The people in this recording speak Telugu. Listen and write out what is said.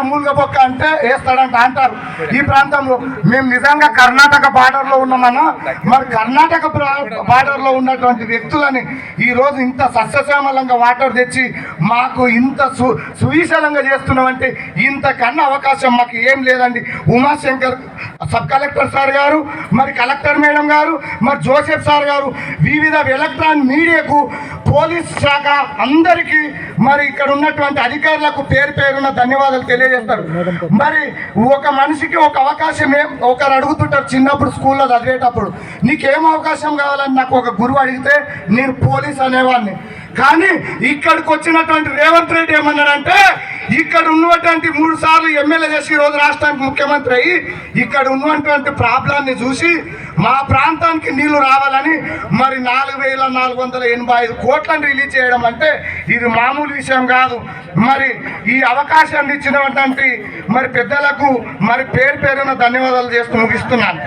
మూలుగ బొక్క అంటే వేస్తాడంట అంటారు. ఈ ప్రాంతంలో మేము నిజంగా కర్ణాటక బార్డర్లో ఉన్నామన్నా, మరి కర్ణాటక బార్డర్లో ఉన్నటువంటి వ్యక్తులని ఈరోజు ఇంత సస్యశ్యామలంగా వాటర్ తెచ్చి మాకు ఇంత సువిశాలంగా చేస్తున్నామంటే ఇంతకన్నా అవకాశం మాకు ఏం లేదండి. ఉమాశంకర్ సబ్ కలెక్టర్ సార్ గారు, మరి కలెక్టర్ మేడం గారు, మరి జోసెఫ్ సార్ గారు, వివిధ ఎలక్ట్రానిక్ మీడియాకు, పోలీస్ శాఖ అందరికీ, మరి ఇక్కడ ఉన్నటువంటి అధికారులకు పేరు పేరున ధన్యవాదాలు తెలియజేస్తారు. మరి ఒక మనిషికి ఒక అవకాశం ఒకరు అడుగుతుంటారు చిన్నప్పుడు స్కూల్లో చదివేటప్పుడు, నీకేం అవకాశం కావాలని నాకు ఒక గురువు అడిగితే నేను పోలీస్ అనేవాడిని. కానీ ఇక్కడికి వచ్చినటువంటి రేవంత్ రెడ్డి ఏమన్నాడంటే, ఇక్కడ ఉన్నటువంటి 3 సార్లు ఎమ్మెల్యే చేసి ఈరోజు రాష్ట్రానికి ముఖ్యమంత్రి అయ్యి ఇక్కడ ఉన్నటువంటి ప్రాబ్లాన్ని చూసి మా ప్రాంతానికి నీళ్లు రావాలని మరి 4,485 కోట్లను రిలీజ్ చేయడం అంటే ఇది మామూలు విషయం కాదు. మరి ఈ అవకాశాన్ని ఇచ్చినటువంటి మరి పెద్దలకు మరి పేరు పేరున ధన్యవాదాలు చేస్తూ ముగిస్తున్నాను.